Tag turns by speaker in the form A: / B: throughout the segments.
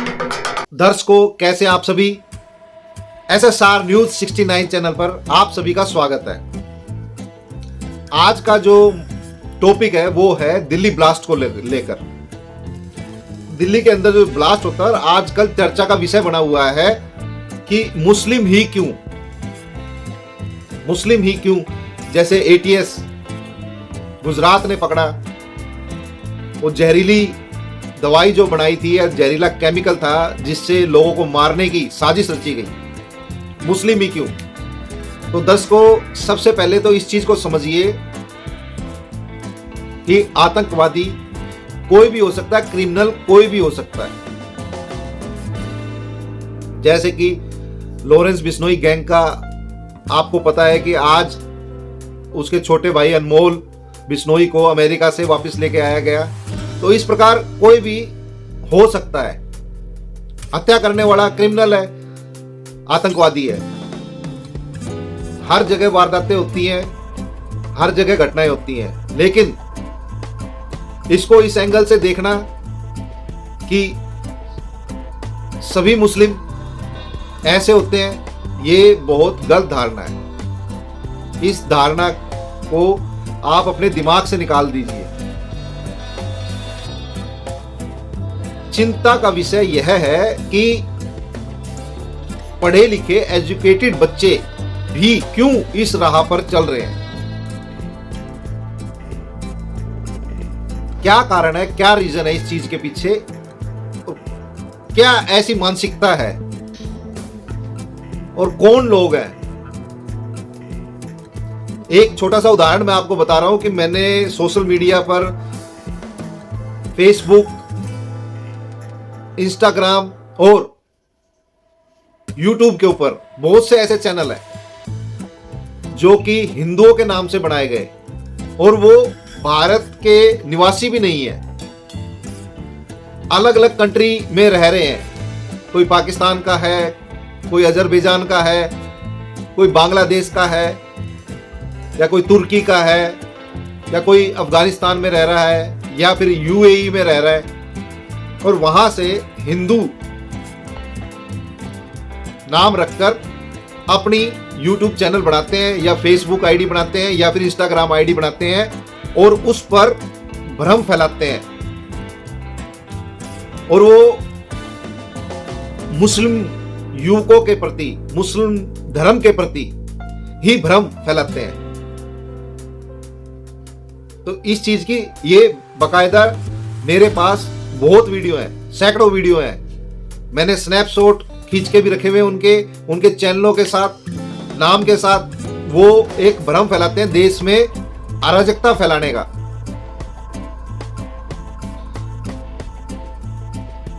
A: दर्शकों, कैसे आप सभी। SSR न्यूज 69 चैनल पर आप सभी का स्वागत है। आज का जो टॉपिक है वो है दिल्ली ब्लास्ट को लेकर। दिल्ली के अंदर जो ब्लास्ट होता है आजकल चर्चा का विषय बना हुआ है कि मुस्लिम ही क्यों। जैसे ATS गुजरात ने पकड़ा, वो जहरीली दवाई जो बनाई थी या जहरीला केमिकल था जिससे लोगों को मारने की साजिश रची गई। मुस्लिम ही क्यों? तो दर्शकों, सबसे पहले तो इस चीज को समझिए कि आतंकवादी कोई भी हो सकता है, क्रिमिनल कोई भी हो सकता है। जैसे कि लॉरेंस बिश्नोई गैंग का आपको पता है कि आज उसके छोटे भाई अनमोल बिश्नोई को अमेरिका से वापस लेके आया गया। तो इस प्रकार कोई भी हो सकता है। हत्या करने वाला क्रिमिनल है, आतंकवादी है। हर जगह वारदातें होती हैं, हर जगह घटनाएं होती हैं, लेकिन इसको इस एंगल से देखना कि सभी मुस्लिम ऐसे होते हैं, ये बहुत गलत धारणा है। इस धारणा को आप अपने दिमाग से निकाल दीजिए। चिंता का विषय यह है कि पढ़े लिखे एजुकेटेड बच्चे भी क्यों इस राह पर चल रहे हैं। क्या कारण है, क्या रीजन है इस चीज के पीछे? क्या ऐसी मानसिकता है और कौन लोग हैं? एक छोटा सा उदाहरण मैं आपको बता रहा हूं कि मैंने सोशल मीडिया पर फेसबुक, इंस्टाग्राम और यूट्यूब के ऊपर बहुत से ऐसे चैनल हैं जो कि हिंदुओं के नाम से बनाए गए और वो भारत के निवासी भी नहीं है, अलग अलग कंट्री में रह रहे हैं। कोई पाकिस्तान का है, कोई अजरबैजान का है, कोई बांग्लादेश का है, या कोई तुर्की का है, या कोई अफगानिस्तान में रह रहा है, या फिर UAE में रह रहा है और वहां से हिंदू नाम रखकर अपनी YouTube चैनल बनाते हैं या Facebook ID बनाते हैं या फिर Instagram ID बनाते हैं और उस पर भ्रम फैलाते हैं और वो मुस्लिम युवकों के प्रति, मुस्लिम धर्म के प्रति ही भ्रम फैलाते हैं। तो इस चीज की ये बाकायदा मेरे पास बहुत वीडियो हैं, सैकड़ों वीडियो हैं। मैंने स्नैपशॉट खींच के भी रखे हुए उनके चैनलों के साथ, नाम के साथ। वो एक भ्रम फैलाते हैं देश में अराजकता फैलाने का।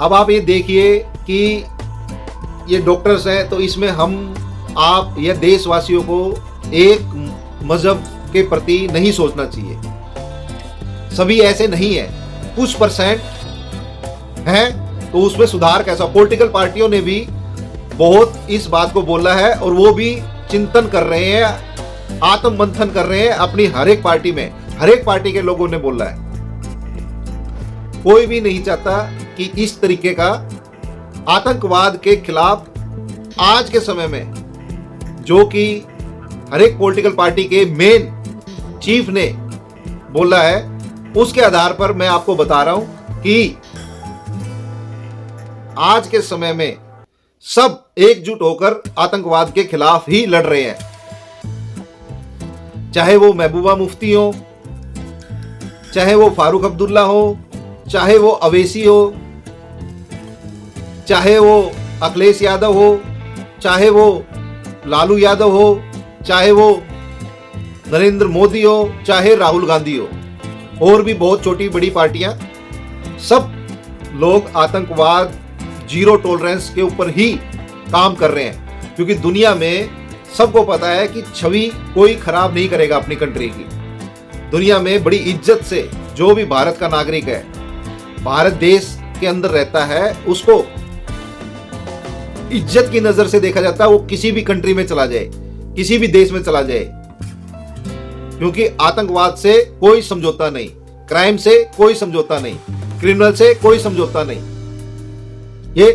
A: अब आप ये देखिए कि ये डॉक्टर्स हैं, तो इसमें हम, आप या देशवासियों को एक मजहब के प्रति नहीं सोचना चाहिए। सभी ऐसे नहीं है, कुछ परसेंट हैं, तो उसमें सुधार कैसा? पॉलिटिकल पार्टियों ने भी बहुत इस बात को बोला है और वो भी चिंतन कर रहे हैं, आत्म मंथन कर रहे हैं अपनी हर एक पार्टी में। हर एक पार्टी के लोगों ने बोला है। कोई भी नहीं चाहता कि इस तरीके का आतंकवाद के खिलाफ आज के समय में, जो कि हर एक पॉलिटिकल पार्टी के मेन चीफ ने बोला है, उसके आधार पर मैं आपको बता रहा हूं कि आज के समय में सब एकजुट होकर आतंकवाद के खिलाफ ही लड़ रहे हैं। चाहे वो महबूबा मुफ्ती हो, चाहे वो फारूक अब्दुल्ला हो, चाहे वो अवैसी हो, चाहे वो अखिलेश यादव हो, चाहे वो लालू यादव हो, चाहे वो नरेंद्र मोदी हो, चाहे राहुल गांधी हो, और भी बहुत छोटी बड़ी पार्टियां, सब लोग आतंकवाद, जीरो टॉलरेंस के ऊपर ही काम कर रहे हैं। क्योंकि दुनिया में सबको पता है कि छवि कोई खराब नहीं करेगा अपनी कंट्री की। दुनिया में बड़ी इज्जत से जो भी भारत का नागरिक है, भारत देश के अंदर रहता है, उसको इज्जत की नजर से देखा जाता है। वो किसी भी कंट्री में चला जाए, किसी भी देश में चला जाए, क्योंकि आतंकवाद से कोई समझौता नहीं, क्राइम से कोई समझौता नहीं, क्रिमिनल से कोई समझौता नहीं। ये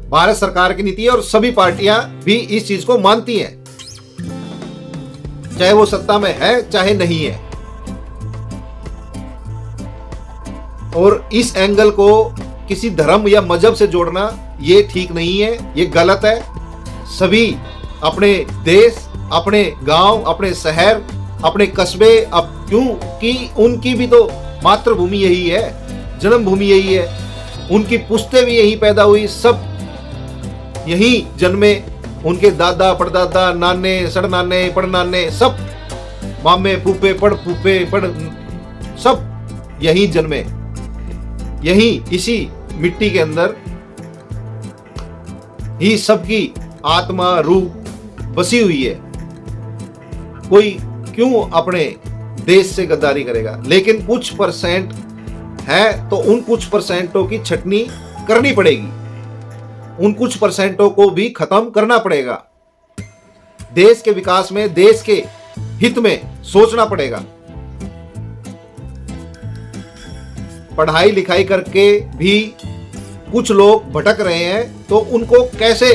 A: भारत सरकार की नीति है और सभी पार्टियां भी इस चीज को मानती हैं, चाहे वो सत्ता में है चाहे नहीं है। और इस एंगल को किसी धर्म या मजहब से जोड़ना ये ठीक नहीं है, ये गलत है। सभी अपने देश, अपने गांव, अपने शहर, अपने कस्बे, अब क्योंकि उनकी भी तो मातृभूमि यही है, जन्मभूमि यही है, उनकी पुश्तें भी यहीं पैदा हुई, सब यहीं जन्मे, उनके दादा परदादा, नाने सड़नाने पड़नाने, सब मामे फूफे पड़ सब यहीं जन्मे, यहीं इसी मिट्टी के अंदर ही सबकी आत्मा रूह बसी हुई है। कोई क्यों अपने देश से गद्दारी करेगा? लेकिन कुछ परसेंट है तो उन कुछ परसेंटों की छटनी करनी पड़ेगी, उन कुछ परसेंटों को भी खत्म करना पड़ेगा। देश के विकास में, देश के हित में सोचना पड़ेगा। पढ़ाई लिखाई करके भी कुछ लोग भटक रहे हैं, तो उनको कैसे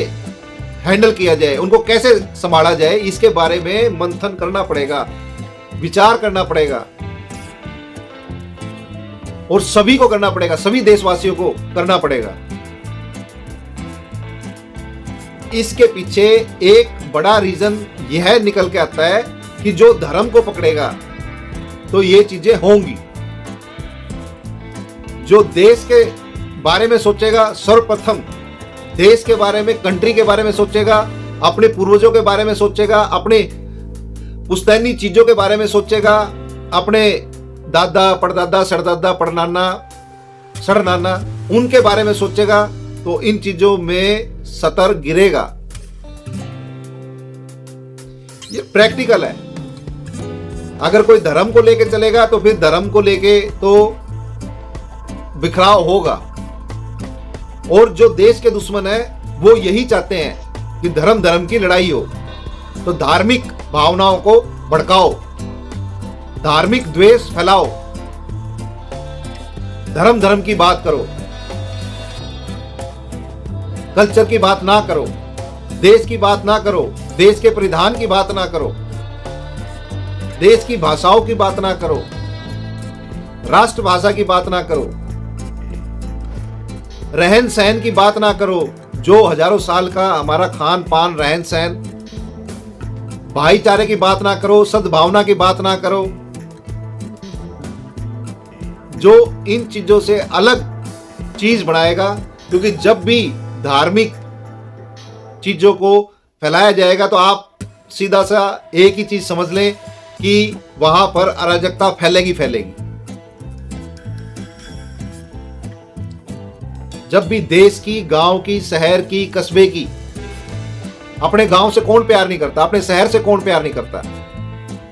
A: हैंडल किया जाए, उनको कैसे संभाला जाए, इसके बारे में मंथन करना पड़ेगा, विचार करना पड़ेगा और सभी को करना पड़ेगा, सभी देशवासियों को करना पड़ेगा। इसके पीछे एक बड़ा रीजन यह निकल के आता है कि जो धर्म को पकड़ेगा तो ये चीजें होंगी। जो देश के बारे में सोचेगा, सर्वप्रथम देश के बारे में, कंट्री के बारे में सोचेगा, अपने पूर्वजों के बारे में सोचेगा, अपने पुश्तैनी चीजों के बारे में सोचेगा, अपने दादा परदादा सड़दादा पड़नाना सड़नाना उनके बारे में सोचेगा, तो इन चीजों में सतर गिरेगा। ये प्रैक्टिकल है। अगर कोई धर्म को लेके चलेगा तो फिर धर्म को लेके तो बिखराव होगा। और जो देश के दुश्मन है वो यही चाहते हैं कि धर्म की लड़ाई हो। तो धार्मिक भावनाओं को भड़काओ, धार्मिक द्वेष फैलाओ, धर्म की बात करो, कल्चर की बात ना करो, देश की बात ना करो, देश के परिधान की बात ना करो, देश की भाषाओं की बात ना करो, राष्ट्रभाषा की बात ना करो, रहन सहन की बात ना करो, जो हजारों साल का हमारा खान पान रहन सहन, भाईचारे की बात ना करो, सद्भावना की बात ना करो। जो इन चीजों से अलग चीज बनाएगा, क्योंकि जब भी धार्मिक चीजों को फैलाया जाएगा तो आप सीधा सा एक ही चीज समझ लें कि वहां पर अराजकता फैलेगी। जब भी देश की, गांव की, शहर की, कस्बे की, अपने गांव से कौन प्यार नहीं करता, अपने शहर से कौन प्यार नहीं करता,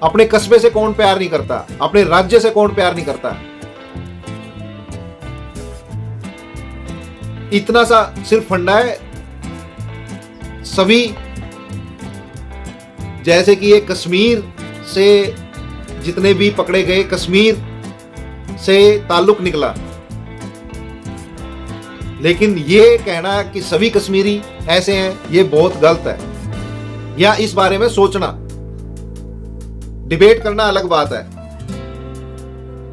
A: अपने कस्बे से कौन प्यार नहीं करता, अपने राज्य से कौन प्यार नहीं करता। इतना सा सिर्फ फंडा है। सभी, जैसे कि ये कश्मीर से जितने भी पकड़े गए, कश्मीर से ताल्लुक निकला, लेकिन ये कहना कि सभी कश्मीरी ऐसे हैं, ये बहुत गलत है। या इस बारे में सोचना, डिबेट करना अलग बात है।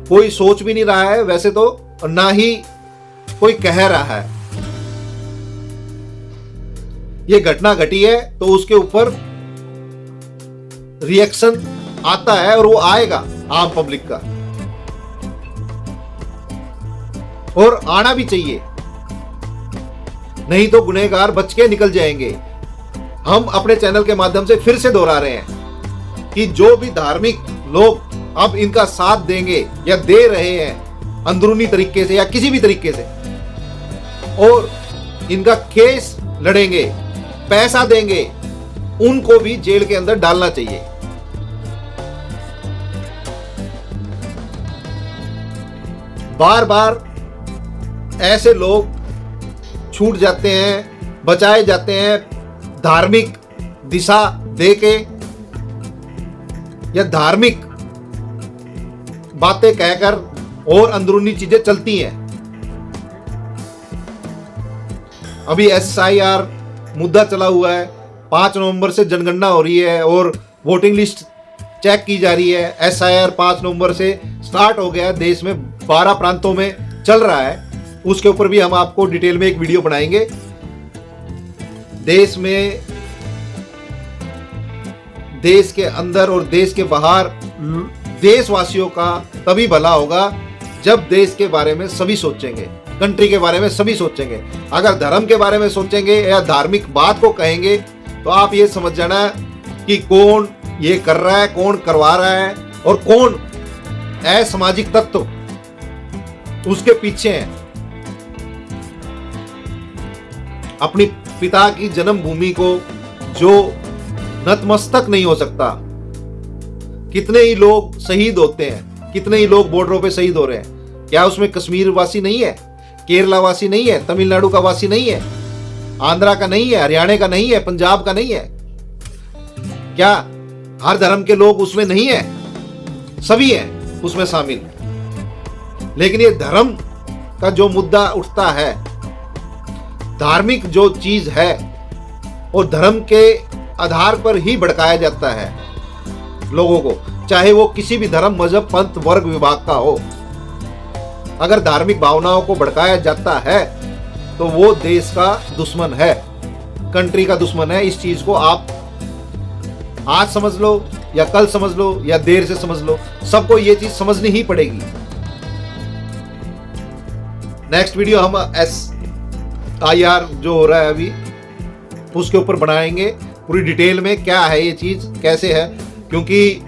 A: कोई सोच भी नहीं रहा है वैसे तो, और ना ही कोई कह रहा है। ये घटना घटी है तो उसके ऊपर रिएक्शन आता है और वो आएगा आम पब्लिक का, और आना भी चाहिए, नहीं तो गुनहगार बच के निकल जाएंगे। हम अपने चैनल के माध्यम से फिर से दोहरा रहे हैं कि जो भी धार्मिक लोग अब इनका साथ देंगे या दे रहे हैं अंदरूनी तरीके से या किसी भी तरीके से, और इनका केस लड़ेंगे, पैसा देंगे, उनको भी जेल के अंदर डालना चाहिए। बार बार ऐसे लोग छूट जाते हैं, बचाए जाते हैं धार्मिक दिशा देके या धार्मिक बातें कहकर, और अंदरूनी चीजें चलती हैं। अभी SIR मुद्दा चला हुआ है, 5 नवंबर से जनगणना हो रही है और वोटिंग लिस्ट चेक की जा रही है। SIR 5 नवंबर से स्टार्ट हो गया, देश में 12 प्रांतों में चल रहा है। उसके ऊपर भी हम आपको डिटेल में एक वीडियो बनाएंगे। देश में, देश के अंदर और देश के बाहर देशवासियों का तभी भला होगा जब देश के बारे में सभी सोचेंगे, कंट्री के बारे में सभी सोचेंगे। अगर धर्म के बारे में सोचेंगे या धार्मिक बात को कहेंगे तो आप ये समझ जाना कि कौन ये कर रहा है, कौन करवा रहा है और कौन असामाजिक तत्व उसके पीछे हैं। अपनी पिता की जन्मभूमि को जो नतमस्तक नहीं हो सकता, कितने ही लोग शहीद होते हैं, कितने ही लोग बॉर्डरों पे शहीद हो रहे हैं। क्या उसमें कश्मीर वासी नहीं है, केरला वासी नहीं है, तमिलनाडु का वासी नहीं है, आंध्रा का नहीं है, हरियाणा का नहीं है, पंजाब का नहीं है? क्या हर धर्म के लोग उसमें नहीं है? सभी हैं उसमें शामिल। लेकिन ये धर्म का जो मुद्दा उठता है, धार्मिक जो चीज है, और धर्म के आधार पर ही भड़काया जाता है लोगों को, चाहे वो किसी भी धर्म, मजहब, पंथ, वर्ग, विभाग का हो। अगर धार्मिक भावनाओं को भड़काया जाता है तो वो देश का दुश्मन है, कंट्री का दुश्मन है। इस चीज को आप आज समझ लो या कल समझ लो या देर से समझ लो, सबको ये चीज समझनी ही पड़ेगी। नेक्स्ट वीडियो हम SIR जो हो रहा है अभी, उसके ऊपर बनाएंगे पूरी डिटेल में, क्या है ये चीज, कैसे है। क्योंकि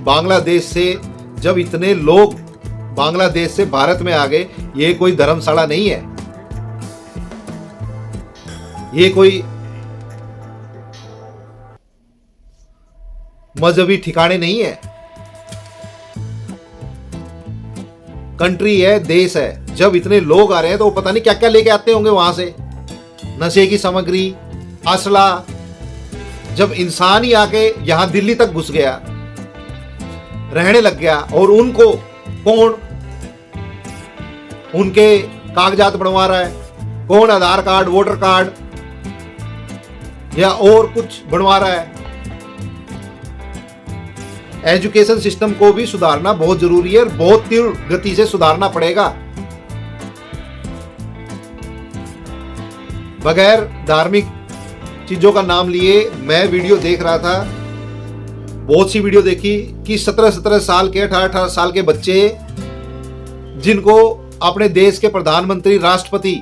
A: बांग्लादेश से जब इतने लोग बांग्लादेश से भारत में आ गए, ये कोई धर्मशाला नहीं है, ये कोई मजहबी ठिकाने नहीं है, कंट्री है, देश है। जब इतने लोग आ रहे हैं तो वो पता नहीं क्या क्या लेके आते होंगे वहां से, नशे की सामग्री, असला। जब इंसान ही आके यहां दिल्ली तक घुस गया, रहने लग गया, और उनको कौन उनके कागजात बनवा रहा है, कौन आधार कार्ड, वोटर कार्ड या और कुछ बनवा रहा है। एजुकेशन सिस्टम को भी सुधारना बहुत जरूरी है और बहुत तीव्र गति से सुधारना पड़ेगा। बगैर धार्मिक चीजों का नाम लिए मैं वीडियो देख रहा था, बहुत सी वीडियो देखी कि 17-17 साल के, 18-18 साल के बच्चे जिनको अपने देश के प्रधानमंत्री, राष्ट्रपति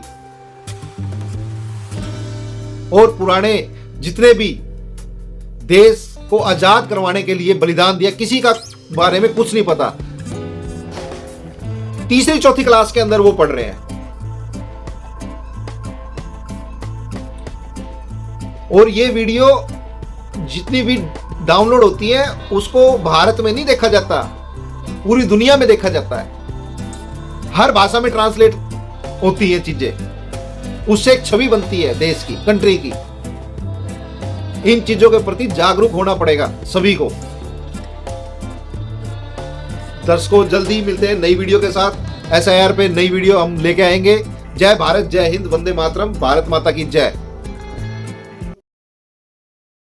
A: और पुराने जितने भी देश को आजाद करवाने के लिए बलिदान दिया, किसी का बारे में कुछ नहीं पता। 3री-4थी क्लास के अंदर वो पढ़ रहे हैं। और ये वीडियो जितनी भी डाउनलोड होती है उसको भारत में नहीं देखा जाता, पूरी दुनिया में देखा जाता है। हर भाषा में ट्रांसलेट होती है चीजें, उससे एक छवि बनती है देश की, कंट्री की। इन चीजों के प्रति जागरूक होना पड़ेगा सभी को। दर्शकों, जल्दी मिलते हैं नई वीडियो के साथ। SIR पे नई वीडियो हम लेके आएंगे। जय भारत, जय हिंद, वंदे मातरम, भारत माता की जय।